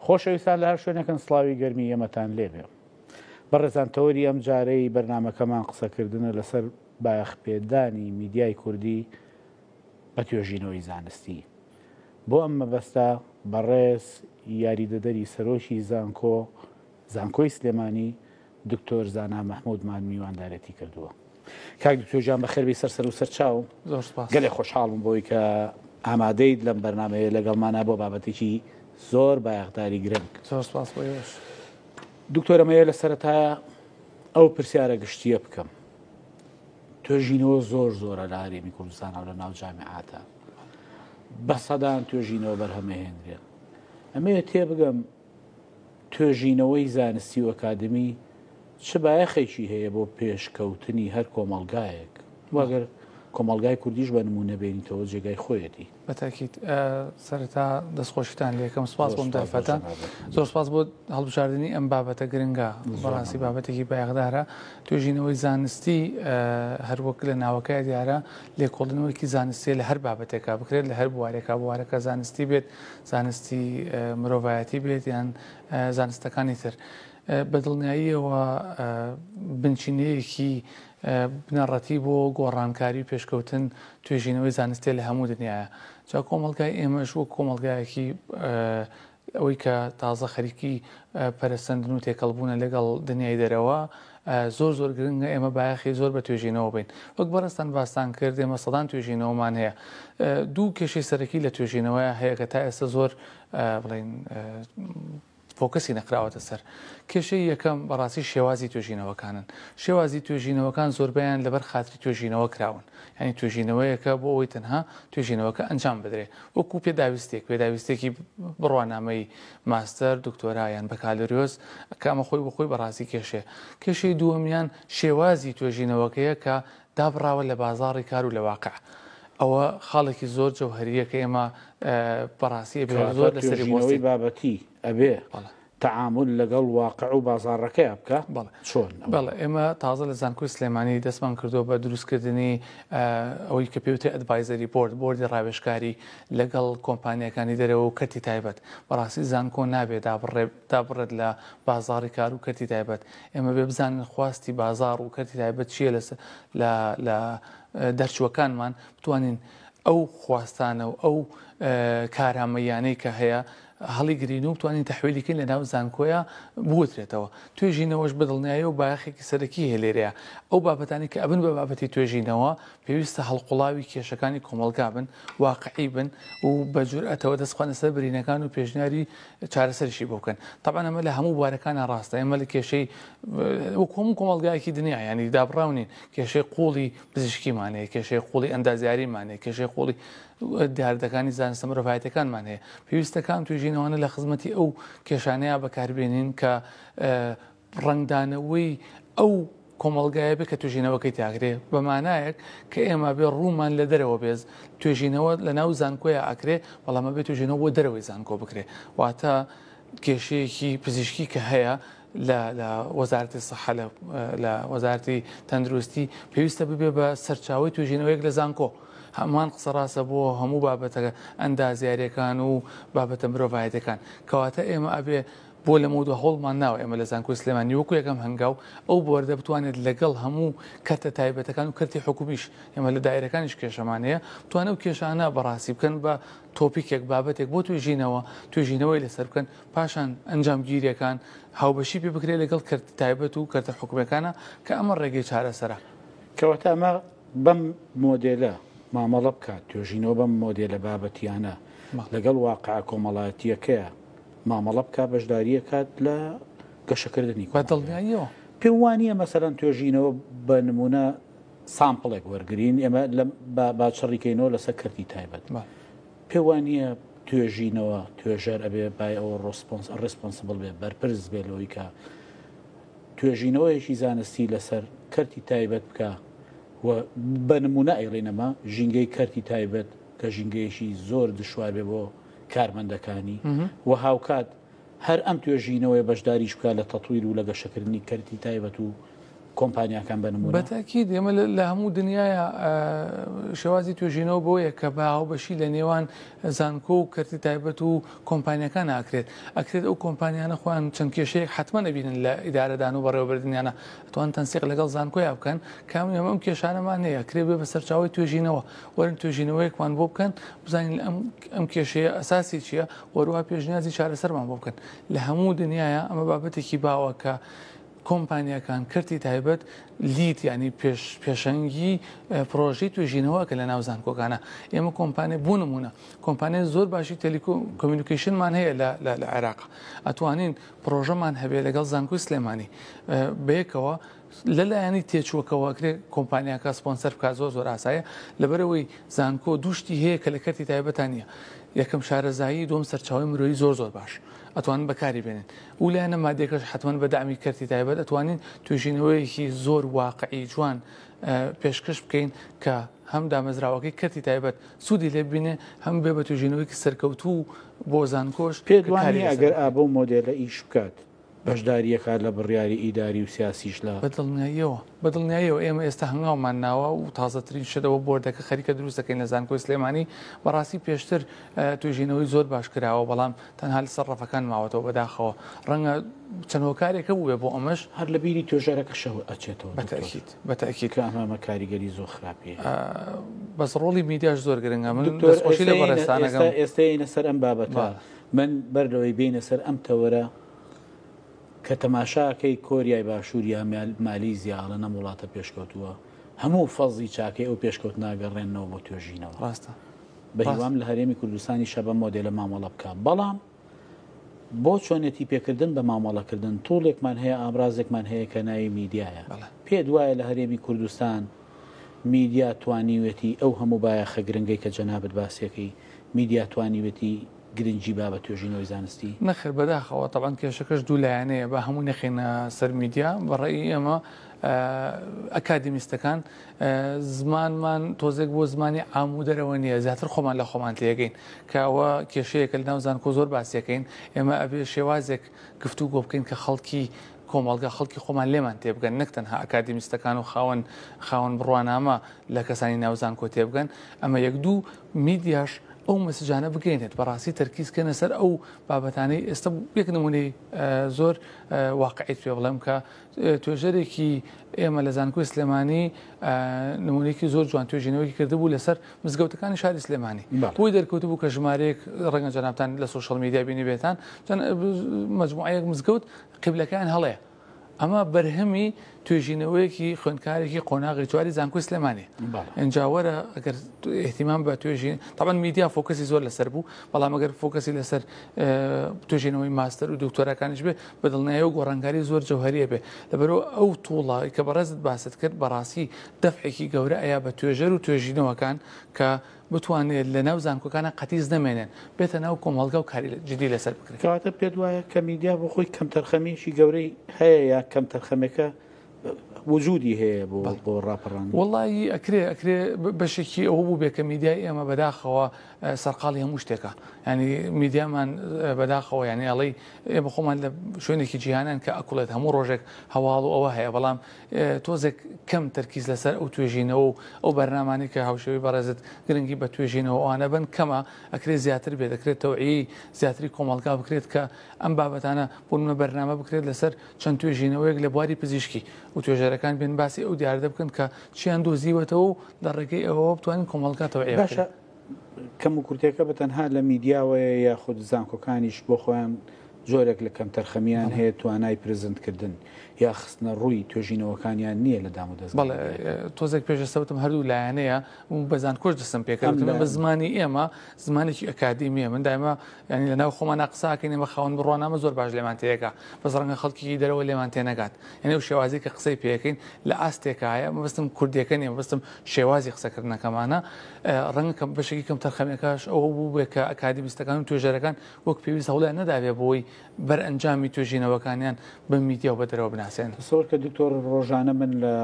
خۆشەویستان لە هەر شوێنێکن سڵاوی گەرمی ئێمەتان لێبێ. بەڕێزان تەوەری ئەم جارەی بەرنامەکەمان قسەکردنە لەسەر بایەخپێدانی میدیای کوردی بە توێژینەوەی زانستی. بۆ ئەم مەبەستە بەڕێز یاریدەدەری سەرۆکی زانکۆی سلێمانی دکتۆر زانا مەحموودمان میواندارەتی کردووە. کاک دکتۆرجان بەخێربی سەر و سەرچاو گەلێک خۆشحاڵم بۆی کە ئامادەیت لەم بەرنامەیە لەگەڵمانە بۆ بابەتێکی زۆر بایەخداری گرنگ. دکتۆرەمەیە لە سەرەتایە ئەو پرسیارە گشتیە بکەم. توێژینەوە زۆرە لە هەرێمی کوردستانەوە لە ناو جامعاتە. بە سەدان توێژینەوە بەرهەمەهێنرێن. ئەمەیە تێبگەم توێژینەوەی زانستی و ئەکادمی چ بایەخێکی هەیە بۆ پێشکەوتنی هەر کۆمەڵگایەک واگەر کۆمەڵگای کوردیش بە نمونە بێنیتەوە جێگای خۆیەتی. بەتاکیت سەرەتا دەستخۆشیتان لێکم سپاس بۆم دەرفەتە زۆر سپاس بۆ هەڵبژاردننی ئەم بابەتە گرنگە بەڕاستی بابەتێکی بایەخدارە. توێژینەوەی زانستی هەروەک لە ناوەکەی دیارە لێکۆڵنەوەیکی زانستی لە هەر بابەتێکا بکرێت لە هەر بوارێکە زانستی بێت زانستی مرۆڤایەتی بێت یان زانستەکانی تر. بەدڵنیاییەوە بنچینەیەکی بنەڕەتی بۆ گۆڕانکاری و پێشکەوتن توێژینەوەی زانستی لە هەموو دنیاە. جا کۆمەڵگای ئێمەش وەک کۆمەڵگایەکی ئەوەی کە تازە خەریکی پەرستەندن و تێکەڵبوونە لەگەڵ دنیای دەرەوە زۆر گرنگە ئێمە بایەخی زۆر بە توێژینەوە بین. وەک بەڕستان باستان کرد ئێمە سەدان توێژینەوەمان هەیە. دوو کێشەی سەرەکی لە توێژینەوەی هەیە کە تا ئێستا زۆر بڵێن فۆکەسی نەکراوەتە سەر. کێشەی یەکەم بەڕاستی شێوازی توێژینەوەکانن. شێوازی توێژینەوەکان زۆربیان لەبەر خاتری توێژینەوە کراون. ینی توێژینەوەیەکە بۆ ئەوەی تەنها توێژینەوەکە ئەنجام بدرێ وەکو پێداویستێکی بڕوانامەی ماستەر دکتۆرا یان بەکالۆریۆز کامە خۆی بە خۆی بەڕاستی کێشێ. کێشەی دووەمیان شێوازی توێژینەوەکەیە کە دابڕاوە لە بازاڕی کار و لە واقع. ئەوە خاڵێکی زۆر جەوهەریە کە ئێمە بەڕاستی زۆر لەسەری بۆستی بابەتی ئەبێ تعامل لەگەڵ واقع و بازاڕەکەی بکە. چۆن؟ بەڵێ ئێمە تازە لە زانکۆی سلێمانی دەستمان کردو بە دروستکردنی ئەوەی کە پێوتێ ئەدڤایزەری بۆردی ڕاوێژکاری لەگەڵ کۆمپانیەکانی دەرەوە و کەرتی تایبەت. بەڕاستی زانکۆ نابێت دابڕێت لە بازاڕی کار و کەرتی تایبەت. ئێمە بێ بزانن خواستی بازاڕ و کەرتی تایبەت چییە لە دەرچووەکانمان بتوانین ئەو خواستانە و ئەو کارامەیانەی کە هەیە هەڵی گرین و بتوانین تەحویلیکەین لە ناو زانکۆیە بوترێتەوە. توێژینەوەش بەدڵنیایی و بایەخێکی سەرەکی هەیە لێرەیە. ئەو بابەتانی کە ئەبن بە بابەتی توێژینەوە پێویستە هەڵقوڵاوی کێشەکانی کۆمەڵگا بن واقعی بن و بە جورئەتەوە دەستخوانە سەر برینەکان و پێشنیاری چارەسەریشی بۆ بکەن. طبعا ئەمە لە هەموو بوارەکانە ڕاستە. ئێمە لە کێشەی هەموو کۆمەڵگایەکی دنیا ینی دابڕاونین کێشەی قوڵی پزیشکیمانەیە کێشەی قوڵی ئەندازیاریمانەیە کێشەی قوڵی دیاردەکانی زانستە مرۆڤایەتەکانمان هەیە. پێویستەکان توێژینەوەنە لە خزمەتی ئەو کێشانەیە بەکاربێنین کە ڕنگدانەوەی ئەو کۆمەڵگایە بێ کە توێژینەوەکەی تاگرێ بەمانایەک کە ئێمە بێ ڕوومان لە دەرەوە بێز توێژینەوە لە ناو زانکۆیە ئاکرێ بەڵامە بێت توێژینەوە بۆ دەرەوەی زانکۆ بکرێ. واتە کێشەیەکی پزیشکی کە هەیە لە وەزارەتی سەحە لە وەزارەتی تەندروستی پێویستە ببێ بە سەرچاوی توێژینەوەیەک لە زانکۆ. هەمان قسە ڕاستە بۆ هەموو بابەتە ئەندازیاریەکان و بابەتە مرۆڤایەتەکان کەواتە ئێمە ئەبێ بۆ لە مودە هەوڵمان ناوە ئێمە لە زانکۆی سلێمانی وەکو یەکەم هەنگاو ئەو بۆردە بتوانێت لەگەڵ هەموو کەرتە تایبەتەکان و کەرتی حکومیش ئێمە لە دایرەکانیش کێشەمانەیە بتوانێت و کێشانە بەڕاستی بکەن بە تۆپیکێک بابەتێک بۆ توێژینەوەی لەسەر بکەن پاشان ئەنجامگیریەکان هاوبەشی پێ بکرێت لەگەڵ کەرتی تایبەت و کەرتە حکومەکانە کە ئەمە ڕێگەی چارەسەرە. کەواتە ئەمە بەم مۆدێلە مامەڵە بکات توێژینەوە بەم مۆدێلە بابەتیانە لەگەڵ واقع کۆمەڵایەتیەکەیە مامەڵە بکە بەشداریە کات لە گەشەکردنی بەدڵنیاییەوە پێم وانییە مەسەرەن توێژینەوە بە نمونە سامپڵێک وەرگین ئێمە باچڕیکەینەوە لەسەر کەرتی تایبەت پێم وانییە توێژینەوە توێژەر ئەبێ بای ئەوە ڕێسپۆنسبڵ بێ بەرپرس بێ لەوەی کە توێژینەوەیەکی زانستی لەسەر کەرتی تایبەت بکە و بە نمونە ئەیڵێنەما ژینگەی کەرتی تایبەت کە ژینگەیەشی زۆر دشوار بێ بۆ کارمەندەکانی و هاوکات هەر ئەم توێژینەوەی بەشداریش بکە لە تەطویر و لە گەشەکردنی کەرتی تایبەت و کۆمپانیاکان بنمونە بەتاکید ئێمە لە هەموو دنیاە شێوازی توێژینەوە بۆیە کە باو بەشی لە نێوان زانکۆ و کەرتی تایبەت و کۆمپانیەکان ئەکرێت ئەو کۆمپانیانە خۆیان چەند کێشەیەک حتممە نەبینن لە ئیدارەدان و بەڕێوەبردنیانە توان تەنسیق لەگەڵ زانکۆیا بکەن کامی ئەمە ئەم کێشانەمان هەیە کرێ بێ بە سەرچاوی توێژینەوە وەرن توێژینەوەیەکمان بۆ بکەن بزانین ئەم کێشەیە ئەساسی چییە وەروها پێشنیازی چارەسەرمان بۆ بکەن لە هەموو دنیاە ئەمە بابەتێکی باوە کە کۆمپانیەکان کردی تایبەت لیت ینی پێشەنگی پرۆژەی توێژینەوە کە لە ناو زانکۆکانە ئێمە کۆمپانیا بوو نمونە کۆمپانیای زۆر باشی تەلیکۆمیونیکیشنمان هەیە لە عێراق ئەتوانین پرۆژەمان هەبێ لەگەڵ زانکۆی سلێمانی بەیەکەوە لەلایەنی تێچووەکەوەکرێ کۆمپانیاکە سپۆنسەر بکات زۆر ئاسایە لەبەرەوەی زانکۆ دوشتی هەیە کە لە کەرتی تایبەتان نیە یەکەم شارەزایی دۆم سەرچاوی مرۆیی زۆر باش ئەتوانن بەکاری بێنن و لایەنە مادێکەش حتمما بەدامی کەرتی تایبەت ئەتوانین توێژینەوەیەکی زۆر واقعی جوان پێشکەش بکەین کە هەم دامەزراوەکەی کەرتی تایبەت سوودی لێ ببینێ هەم بێ بە توێژینەوەیکی سەرکەوتوو بۆ زانکۆش پێدوانی ئەگەر ئابە و مۆدێلە ئیش بکات بەشداریەکات لە بڕیاری ئیداری و سیاسیش لە بەدڵنیاییەوە ئێمە ئێستا هەنگاومان ناوە و تازەترین شدەوە بۆردەکە خەریکە دروست دەکەین لە زانکۆی سلێمانی بەڕاستی پێشتر توێژینەوەی زۆر باش کراوە بەڵام تەنها لە سەرڕەفەکان ماوەتەوە بەداخەوە ڕەنگە چەند هۆکارێکە بووێ بۆ ئەمەش هەر لە بیری توێژەرەکە شەوە ئەچێتەوە بەتاکید کە ئەمە کاریگەری زۆر خراپی بەس ڕۆڵی میدیاش زۆر گرنگە من دەستخۆشی لە بەڕێستانەکەم ئێستا ئینە سەر ئەم بابەتە من بەردەوەی بینە سەر ئەم تەوەرە کە تەماشاکەی کۆریای باشووریە مالی زیاڵە نەم وڵاتە پێشکەوتووە هەموو فەزی چاکەی ئەو پێشکەوت ناگەڕێنەوە بۆ توێژینەوە ڕاستە بەهیوام لە هەرێمی کوردستانی شەبە مۆدێلە مامەڵە بکە بەڵام بۆ چۆنێتی پێکردن بە مامەڵەکردن توڵێکمان هەیە ئامرازێکمان هەیە کە ناوی میدیایە پێ دوایە لە هەرێمی کوردستان میدیا توانیوێتی ئەو هەموو بایەخە گرنگەی کە جەنابەت باسیەکەی میدیا توانیوێتی گرنگی با بە توێژینەوەی زانستی نەخر بەداخەوە طبعاً کێشەکەش دوو لایەنەیە بە هەموو نەخێنە سەر میدیا بەڕێی ئێمە ئەکادمیستەکان زمانمان تۆزێک بۆ زمانی ئامودەرەوە نییە زیاتر خۆمان لە خۆمان لێگەین کەەوە کێشەیەکە لە ناو زانکۆ زۆر باسیەکەین ئێمە ئەبێ شێوازێک گفتوگۆ بکەین کە خەڵکی کۆمەڵگا خەڵکی خۆمان لێمان تێبگەن نەکتەنها ئەکادمیستەکان و خاوەن بڕوانامە لە کەسانی ناو زانکۆ تێبگەن ئەمە یەک دوو میدیاش ئەو مەسجانە بگەینێت بەڕاستی تەرکیزکەنە سەر ئەو بابەتانەی ئێستا یەک نمونەی زۆر واقعیت پێ بڵێم کە توێژەرێکی ئێمە لە زانکۆی سلێمانی نمونەیەکی زۆر جوان توێژینەوەی کردبوو لەسەر مزگەوتەکانی شاری سلێمانی بۆی دەرکەوتبوو کە ژمارەیەک ڕەنگە جەنابان لە سوشەڵ میدیا بینی بێتان مەجموعەیەک مزگەوت قیبلەکان هەڵەیە ئەمە بەرهەمی توێژینەوەیەکی خوێندکارێکی قۆناغی جواری زانکۆی سلێمانی ئەنجاوەرە ئەگەر احتیمام بە توێژین طبعاً میدیا فۆکەسی زۆر لەسەر بوو بەڵام ئەگەر فۆکەسی لەسەر توێژینەوەی ماستەر و دکتۆرەکانیش بێ بەدڵنیایی و گۆڕانکاری زۆر جەوهریە بێ لەبەرەوە ئەو تووڵی کە بەڕێزت باست کرد بەڕاستی دەفعێکی گەورە ئەیە بە توێژەر و توێژینەوەکان کە بتوانێت لە ناو زانکۆکانە قەتیز نەمێنێن بێتە ناو کۆمەڵگە و کاری جدی لەسەر بکرێت کەواتە پێت وایە کە میدیا بۆ خۆی کەم تەرخەمیشی گەورەی هەیە یا کەم تەرخەمەکە وجودی هەیە بۆ ڕاپەڕان وڵی ئەکرێ بەشێکی ئەوە بوو بێ کە میدیای ئێمە بەداخەوە سەرقاڵی هەموو شتێکە ینی میدیامان بەداخەوە ینی ئەڵی ئێمە خۆمان لە شوێنێکی جیهانیان کە ئەکوڵێت هەموو ڕۆژێک هەواڵ و ئەوە هەیە بەڵام تۆزێک کەم تەرکیز لەسەر ئەو توێژینەوە و ئەو بەرنامانی کە هاوشێوی بەڕێزت گرنگی بە توێژینەوە ئەوانە بن کەمە ئەکرێت زیاتر بێت دەکرێت تەوعی زیاتری کۆمەڵگا بکرێت کە ئەم بابەتانە بۆنمە بەرنامە بکرێت لەسەر چەند توێژینەوەیەک لە بواری پزیشکی و توێژەرەکان بێن باسی ئەو دیاردە بکەن کە چیان دۆزیوەتەوە و لە ڕێگەی ئەوە بتوانین کۆمەڵگاتەوە باشە کەم و کورتەکە بەتەنها لە میدیاوەیە یا خود زانکۆکانیش بۆ خۆیان زۆرێک لە کەم تەرخەمیان هەیە توانای پرزنتکردن یا خستنە ڕووی توێژینەوەکانیان نییە لە دام و دەست بەڵێ تۆزێک پێشەسەوتم هەردوو لایەنەیە بەزان کۆش دەستم پێکردن بە زمانی ئێمە زمانێکی ئەکادیمیە من دایمە ینی لە ناو خۆمان قساکەین ئێمە خاوەن بڕوانامە زۆر باش لێمان تەیەکە بەس ڕەنگە خەڵکی دەرەوە لێمان تێنەگات یعنی و شێوازی کە قسەی پێەکەین لە ئاستێکایە مەبستم کوردیەکە نیە مەبستم شێوازی قسەکردنەکەمانە ڕەنگە کەم بەشێکی کەم تەرخەمەکەش ئەوە بوو بێ کە ئەکادیمیستەکان و توێژەرەکان وەک پێویست هەوڵیان نەدابێ بۆی بەرئەنجامی توێژینەوەکانیان بە میدیا و بە دەرەوە بناسێن سۆر کە دکتۆر ڕۆژانە من لە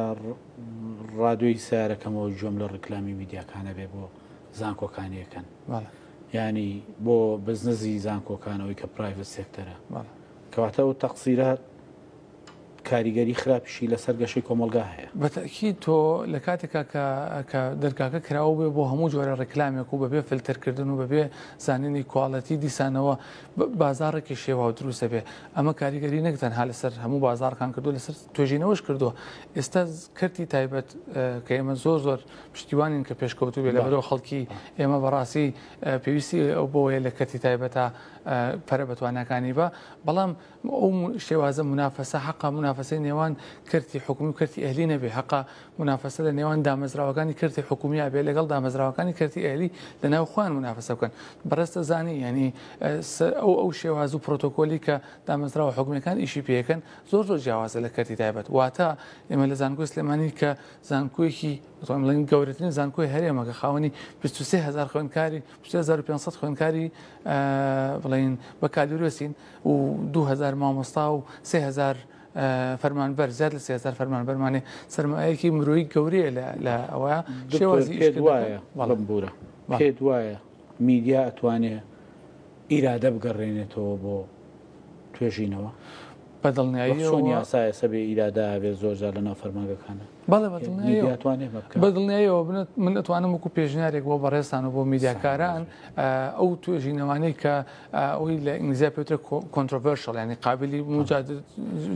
ڕادۆی سیارەکەمەوە جۆم لە ڕکلامی میدیاکانە بێ بۆ زانکۆکانیەکەن ینی بۆ بزنسی زانکۆکانەوەی کە پرایڤەت سێکتەرە کەواتە و تەقسیرات کاریگەری خراپشی لەسەر گەشەی کۆمەلگا هەیە. بەتەکی تۆ لە کاتێکا کە دەرگاکە کراوە بێ بۆ هەموو جۆرە ڕێکلامێک و بەبێ فلتەرکردن و بەبێ زانینی کواڵەتی دیسانەوە بازارێکی شێوا و دروستە بێ. ئەمە کاریگەری نەک تەنها لەسەر هەموو بازارکان کردو لەسەر توێژینەوەش کردووە. ئێستا کردی تایبەت کە ئێمە زۆر پشتیوانین کە پێشکەوتو بێ لەبەرەوە خەڵکی ئێمە بەڕاستی پێویستی ئەو بۆیە لە کەتی تایبەتە پەرە بەتوانەکانی بە بەڵام ئەو شێوازە منافەسە حەقا منافەسەی نێوان کردی حکومی و کردی ئەهلی نەبێ حەقا منافەسە لە نێوان دامەزراوەکانی کردی حکومی بێ لەگەڵ دامەزراوەکانی کردی ئەهلی لە ناو خوان منافەسە بکەن بەڕستە زانی ینی ئەو شێواز و پرۆتۆکۆلی کە دامەزراوە حکومیەکان ئیشی پێەکەن زۆر جیاوازە لە کردی تایبەت واتە ئێمە لە زانکۆی سلێمانی کە زانکۆیەکی گەورەترین زانکۆی هەرێمە کە خاوەنی 23,000 خوێندکاری 2500 خوێندکاری بڵین بە کادروێسین و 2000 مامۆستا و 3000 فەرمانبەر زیاد لە 3000 فەرمانبەرمانێ سەرمایەکی مرۆیی گەورەیە لە ئەوە شێوازی وایە بەڵام بورە پێت وایە میدیا ئەتوانێت ئیرادە بگەڕێنێتەوە بۆ توێژینەوە بەدڵنیایی یاسایە سەبێ ئیرادا بێ زۆرجار لە ناو فەرمانگەکانە بەدڵنیایەوە من ئەتوانم وەکو پێشنیارێک بۆ بەڕێستان و بۆ میدیاکاران ئەو توێژینەوانەی کە ئەوی لە ئینگلیزی پێوترە کۆنترۆڤەرشڵ ینی قابلی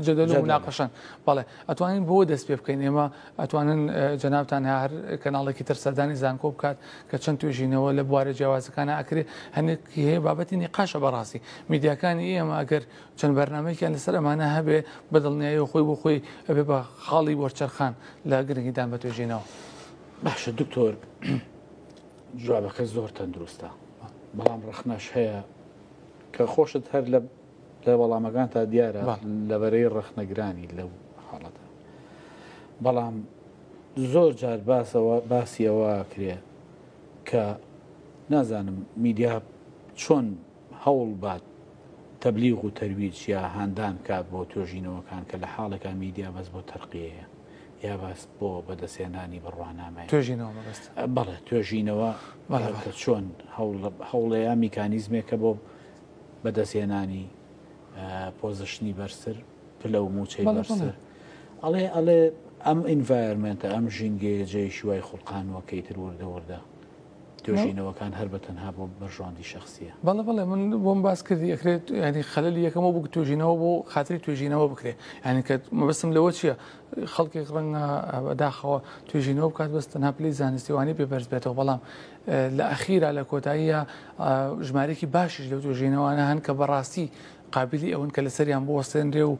جەدەل و مناقەشان بەڵێ ئەتوانین بۆ دەست پێ بکەین ئێمە ئەتوانن جەنابتان هەر کەناڵێکی تر سەردانی زانکۆ بکات کە چەند توێژینەوە لە بوارە جیاوازەکانە ئەکرێ هەنێکی هەیە بابەتی نقاشە بەڕاستی میدیاکانی ئێمە ئەگەر چەند بەرنامەیەکیان لەسەر ئەمانە هەبێ بەدڵنیایی خۆی بۆ خۆی ئەبێ بە خاڵی وەرچەرخان لە گرنگیدان بە توێژینەوە باشە دکتۆر جوابەکە زۆر تەندروستە بەڵام ڕخنەش هەیە کە خۆشت هەر لە وەڵامەکان تا دیارە لەبەرەی ڕخنەگرانی لەو حاڵەتە بەڵام زۆر جار باسیەوە کرێ کە نازانم میدیا چۆن هەوڵ بات تەبلیغ و تەرویج یا هاندان کات بۆ توێژینەوەکان کە لە حاڵێکا میدیا بەس بۆ تەرقیەیە یا باس بۆ بەدەستێنانی بڕوانامەیە توێژینەوە بەڵێ توێژینەوە کە چۆن هەوڵەیە میکانیزمێکە بۆ بەدەستێنانی پۆزیشنی بەرزتر پلە و موچەی بەرزتر ئەڵێ ئەم ئینڤایرمنتە ئەم ژینگەیە جێی شوای خوڵقانەوەکەی تر وردە توێژینەوەکان هەر بە تەنها بۆ بەرژاندی شخصیە بەڵێ من بۆم باس کردی ئەکرێت ینی خەلەلی یەکەمەوە بوو توێژینەوە بۆ خاتری توێژینەوە بکرێ ینی کە مەبەستم لەوە چییە خەڵکێک ڕەنگە بەداخەوە توێژینەوە بکات بەست تەنها پلەی زانستیوانی پێبەرز بێتەوە بەڵام لە ئەخیرا لە کۆتاییە ژمارەی باشیش لەو توێژینەوەوانە هەن کە بەڕاستی قابلی ئەوەن کە لەسەریان بۆستێنرێ و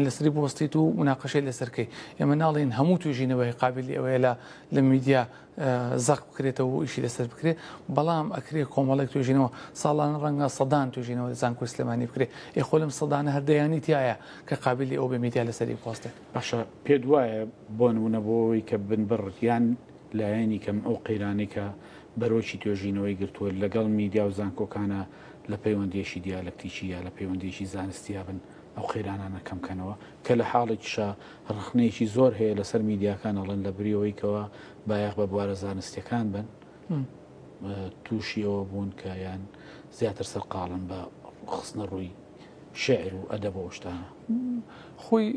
لەسری بۆستیت و مناقەشەی لەسەرکەی ئێمە ناڵێن هەموو توێژینەوەی قابلی ئەوەیە لە میدیا زەق بکرێتەوە و ئیشی لەسەر بکرێت بەڵام ئەکرێ کۆمەڵێک توێژینەوە ساڵان ڕەنگە سەدان توێژینەوە زانکۆی سلێمانی بکرێت خۆ لەم سەدانە هەردەیانی تایە کە قابلی ئەو بە میدیا لەسەری پۆستێت باشە پێت وایە بۆ نمونە بۆەوەی کە بنبڕیان لایەنی کەم ئەو قەیرانی کە بەرۆکی توێژینەوەی گرتووە لەگەڵ میدیا و زانکۆکانە لە پەیوەندیشی دیالکتیکی یا لە پەیوەندیشی زانستیا بن ئەو قەیرانانە کەمکەنەوە کە لە حاڵێکیشە ڕخنەیەکی زۆر هەیە لەسەر میدیاکان ئەڵێن لە بریەوەیکەوە بایەخ بە بوارە زانستیەکان بن تووشی ئەوە بوون کە یان زیاتر سەرقاڵن بە خستنە ڕووی شعر و ئەدەب بە شتانە خۆی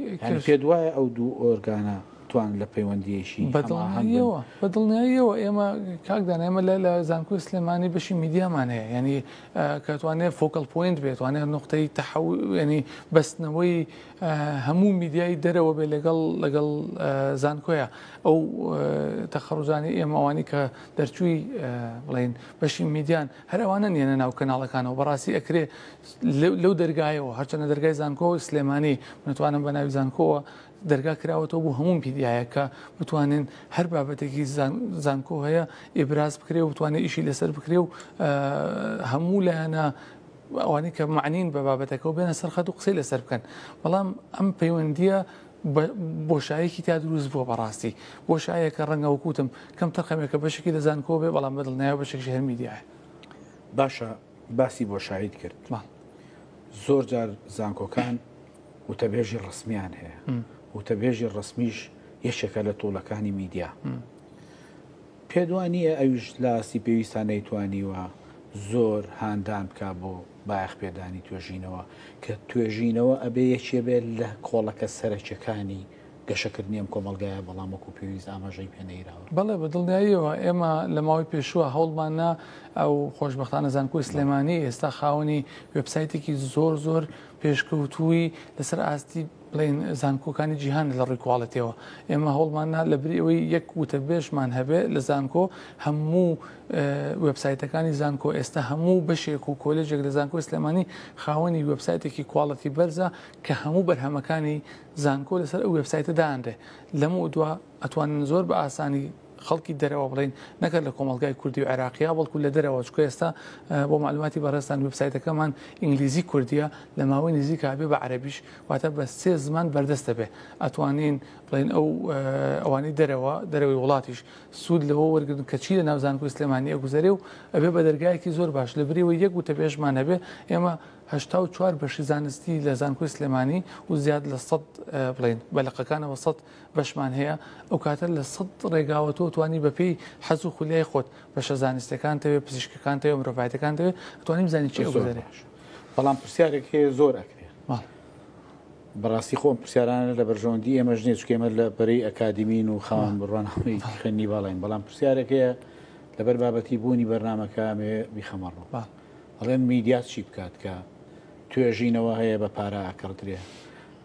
پێت وایە ئەو دوو ئۆرگانە توان لە پەیوەندیشی بەدڵنیاییەوە ئێمە کاکدان ئێمە لە زانکۆی سلێمانی بەشی میدیامان هەیە ینی کەتوانێت فۆکەڵ پوینت بێتوانێت نقطەی ینی بەستنەوەی هەموو میدیای دەرەوە بێ لەگەڵ زانکۆیە ئەو تەخەڕوجانی ئێمەوانی کە دەرچووی بڵین بەشی میدیان هەروانە نیێنە ناو کەناڵەکانەوە بەڕاستی ئەکرێ لەو دەرگایەوە هەرچەنە دەرگای زانکۆ سلێمانی نتوانم بە ناوی زانکۆوە دەرگا کراوەتەوە بۆ هەموو پیدایە کە بتوانین هەر بابەتێکی زانکۆ هەیە ئێبراز بکرێ و بتوانێت ئیشی لەسەر بکرێ و هەموو لایەنە ئەوانی کە معنین بە بابەتەکە و بێنە سەرخەت و قسەی لەسەر بکەن بەڵام ئەم پەیوەندیە بۆشایەکی تا دروست بووە بەڕاستی بۆشایەکە ڕەنگە وەکوتم کەم تەقەمێکە بەشێکی لە زانکۆ بێ بەڵام بەدڵنیایە بەشێکی هەر میدیایە باشە باسی بۆشاییت کرد زۆر جار زانکۆکان وتەبێژی ڕسمیان هەیە وتەبێژی ڕسمیش یەکێکە لە تۆڵەکانی میدیا پێدوانیە ئەوش لە ئاسی پێویستان نەیتوانیوە زۆر هاندان بکە بۆ بایەخ پێدانی توێژینەوە کە توێژینەوە ئەبێ یەکێ بێت لە کۆڵەکە سەرەکیەکانی گەشەکردنیم کۆمەلگایە بەڵام وەکو پێویست ئاماژەی پێنەیراوە. بەڵێ بە دڵنیاییەوە ئێمە لە ماوەی پێشووە هەوڵماننا ئەو خۆشببختانە زانکۆی سلێمانی ئێستا خاوەنی وێبسایتێکی زۆر پێشکەوتووی لەسەر ئاستی بڵین زانکۆکانی جیهان لە ڕێکواڵەتەوە ئێمە هەوڵماننا لە بریەوەی یەک وتە بێژمان هەبێ لە زانکۆ هەموو وێبسایتەکانی زانکۆ ئێستا هەموو بەشێک و کۆلێژێک لە زانکۆی سلێمانی خاوەنی وێبسایتێکی کواڵەتی بەرزە کە هەموو بەرهەمەکانی زانکۆ لەسەر ئەو وێبسایتە داانرێ لەمە دووە ئەتوانن زۆر بە ئاسانی خەڵکی دەرەوە بڵین نەکرد لە کۆمەلگای کوردی و عێراقیا بەڵکو لە دەرەوە چکە ئێستا بۆ معلوماتی بەڕێستان وێبسایتەکەمان ئینگلیزی کوردیە لە ماوەی نزیکە بێ بە عەرەبیش واتە بە 3 زمان بەردەستە بێ ئەتوانین بڵین ئەوانەی دەرەوەی وڵاتیش سوود لەوە وەرگن کە چی لە ناو زانکۆی سلێمانی ئەگوزارێ و ئەبێ بە دەرگایەکی زۆر باش لە بریەوەی یەک وتە بێژمان هەبێ ئێمە 84 بەشی زانستی لە زانکۆی سلێمانی و زیاد لە 100 بڵین بەلەقەکانەوە 100 بەشمان هەیە ئەو کاتە لە 100 ڕێگاوەتەوە توانی بەپێی حەز و خولیای خۆت بەشە زانستەکانتەوێ پزیشکەکانتەوە مرۆڤایەتەکانتەوێ توانیم زانی چی ئەوگوزارێ بەڵام پرسیارێک هەیە زۆر ئەکرێ بەڕاستی خۆم پرسیارانە لە بەرژەوەندی ئێمە ژنێ چکێمە لە بەرەی ئەکادیمین و خاوەن بڕوانەوەی خوێندنی باڵین بەڵام پرسیارێک هەیە لەبەر بابەتی بوونی بەرنامەکە بیخەمەڕەوە ئەڵێن میدیات چی بکات کە توێژینەوە هەیە بە پارە ئاکردرێ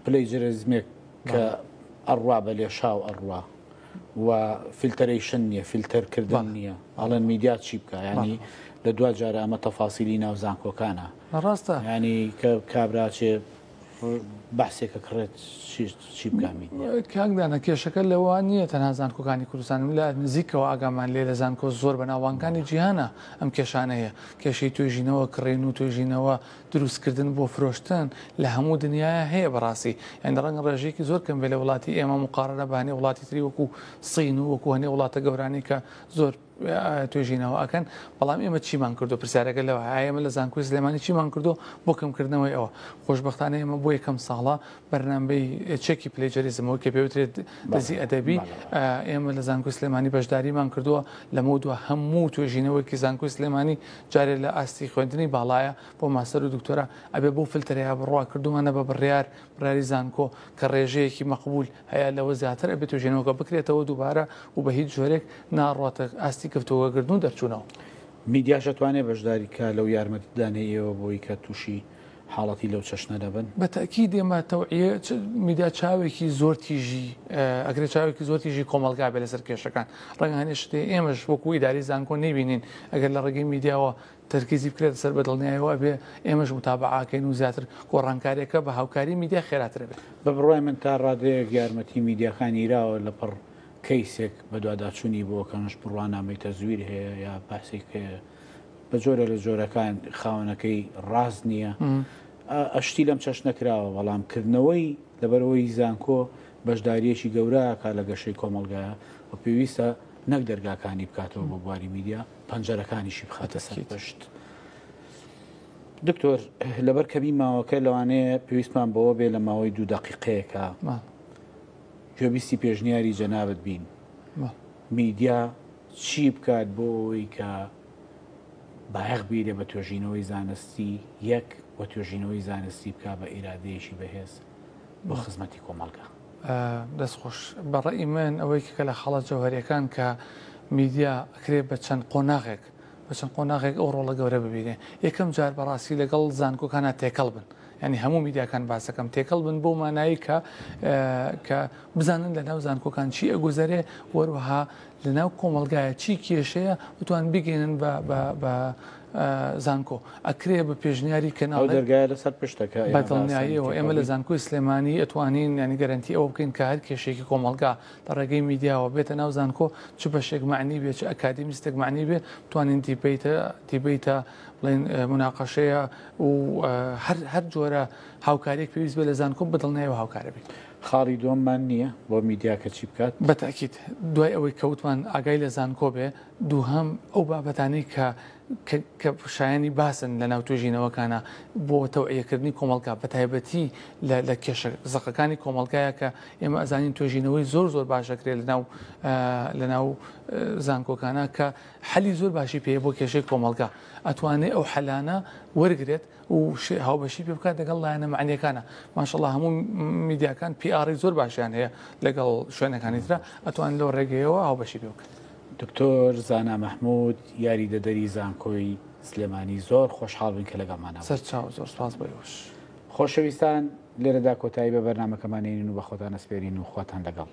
پلەی جرزمێک کە ئەڕوا بە لێ شاو ئەڕوا و فیلتەرەیشن نییە فیلتەرکردن نییە ئەڵێن میدیات چی بکە ینی لە دو جارە ئەمە تەفاسیلی ناو زانکۆکانە ڕاستە ینی کە کابراچێ بەحسێکە کڕێت چی بکامی کاکدانە کێشەکە لەوە نییە تەنها زانکۆکانی کوردستانم لە نزیکەوە ئاگامان لێ لە زانکۆ زۆر بە ناوانەکانی جیهانە ئەم کێشانەیە کێشەی توێژینەوە کڕێن و توێژینەوە دروستکردن بۆ فرۆشتن لە هەموو دنیاە هەیە بەڕاستی یعنی ڕەنگە ڕێژێکی زۆر کەم بێ لە وڵاتی ئێمە مقارنە بە هەنێ وڵاتی تری وەکو سین و وەکو هەنێ وڵاتە گەورانی کە زۆر توێژینەوە ئەکەن بەڵام ئێمە چیمان کردو پرسیارەکە لەوە ئێمە لە زانکۆی سلێمانی چیمان کردو بۆ کەمکردنەوەی ئەوە خۆشببختانە ئێمە بۆ یەکەم ساڵە بەرنامەی چێکی پلەیجەریزمەوە کە پێوترێت دەزی ئەدەبی ئێمە لە زانکۆی سلێمانی بەشداریمان کردووە لەمە دووە هەموو توێژینەوەیکی زانکۆی سلێمانی جارێ لە ئاستی خوێندنی باڵایە بۆ ماستەر و دکتۆرە ئەبێ بۆ فلتەرەیە بڕوا کردومانە بە بڕیاری زانکۆ کە ڕێژەیەکی مەقبول هەیە لەوە زیاتر ئەبێت توێژینەوەکە بکرێتەوە دووبارە و بە هیچ جۆرێک ناڕاتە ئاستی کەفتەوەگردن و دەرچوونەوە میدیاش دەتوانێت بەشداری کە لەو یارمەتیدانەیەوە بۆی کە تووشی حاڵەتی لەو چەشنە دەبن بەتەکی دێمە تەوعیە میدیا چاوێکی زۆر تیژی ئەگرێ چاوێکی زۆر تیژی کۆمەلگا بێ لەسەر کێشەکان ڕەنگە هەنێ شتێ ئێمەش وەکو ئیداری زانکۆ نەیبینین ئەگەر لە ڕێگەی میدیاوە تەرکیزی بکرێت سەر بەدڵنیایەوە بێ ئێمەش متابعاکەین و زیاتر گۆڕانکاریەکە بە هاوکاری میدیا خێراترە بێت بە بڕای من تا ڕادەیەک یارمەتی میدیاکانی راوە لە پڕ کەیسێک بە دوواداچوونی بۆ کەنش بڕوانامەی تەزویر هەیە یا باسێک هەیە بە جۆرە لە جۆرەکان خاونەکەی ڕاست نییە ئەشتی لەم چەش نەکراوە بەڵامکردنەوەی لەبەرەوەی زانکۆ بەشداریەکی گەورەکە لە گەشەی کۆمەلگایە و پێویستە نەک دەرگاکانی بکاتەوە بۆ بواری میدیا پەنجەرەکانیشی بخاتە سەر پشت. دکتۆر لەبەر کەبی ماوەکە لەوانەیە پێویستمان بەوە بێ لە ماوەی 2 دقیقەیەکە گوێبیستی پێشنیاری جەنابەت بین میدیا چی بکات بۆ ئەوەی کە بایەخ بیرێ بە توێژینەوەی زانستی یەک وە توێژینەوەی زانستی بکە بە ئیرادەیەشی بەهێز بۆ خزمەتی کۆمەلگا دەستخۆش بەڕێی من ئەوەی کە لە خەڵەت جەوهەریەکان کە میدیا ئەکرێ بە چەند قۆناغێک ئەو ڕۆڵە گەورە ببینێ یەکەم جار بەڕاستی لەگەڵ زانکۆکانە تێکەڵ بن ینی هەموو میدیاکان باسەکەم تێکەڵ بن بۆ مانایی کە بزانن لە ناو زانکۆکان چی ئەگوزارێ وەروەها لە ناو کۆمەلگایە چی کێشەیە بتوان بگەێنن بە زانکۆ ئەکرێ بە پێشنیاری کەناڵ دەرگایە لەسەر پشتەکە بەدڵنیاییەوە ئێمە لە زانکۆی سلێمانی ئەتوانین ینی گەرنتی ئەوە بکەین کە هەر کێشێکی کۆمەلگا لە ڕێگەی میدیاوە بێتە ناو زانکۆ چ بەشێک معنی بێت چ ئەکادمیستێک معنی بێت توانین دیبیتە بڵێن مناقەشەیە و هەر جۆرە هاوکاریەک پێویست بێت لە زانکۆ بەدڵنیایەوە هاوکارە بێت. خاڵی دووەممان نییە بۆ میدیاکە چی بکات بەتاکید دوای ئەوەی کەوتمان ئاگای لە زانکۆ بێ دووهەم ئەو بابەتانی کە کە شایانی باسن لە ناو توێژینەوەکانە بۆ تەوعیەکردنی کۆمەڵگا بە تایبەتی لە کێشە زەقەکانی کۆمەلگایە کە ئێمە ئەزانین توێژینەوەی زۆر باشەکرێت لە ناو زانکۆکانە کە حەلی زۆر باشی پێ بۆ کێشەی کۆمەلگا ئەتوانێت ئەو حەلانە وەرگێت و هاوبەشی پێ بکات لەگەڵ لایەنە معنیەکانە ماشەڵڵا هەموو میدیاکان پیاری زۆر باشیان هەیە لەگەڵ شوێنەکانی ترە ئەتوان لەو ڕێگەیەوە هاوبەشی پێ بکات. دکتۆر زانا مەحموود یاری دەدەری زانکۆی سلێمانی زۆر خۆشحاڵ بن کە لەگەڵمانە سەرچاو زۆر سپاس بەوەش. خۆشەویستان لێرەدا کۆتایی بە بەرنامەکەمانێنین و بە خۆتان ئەسپێرین و خۆتان لەگەڵ.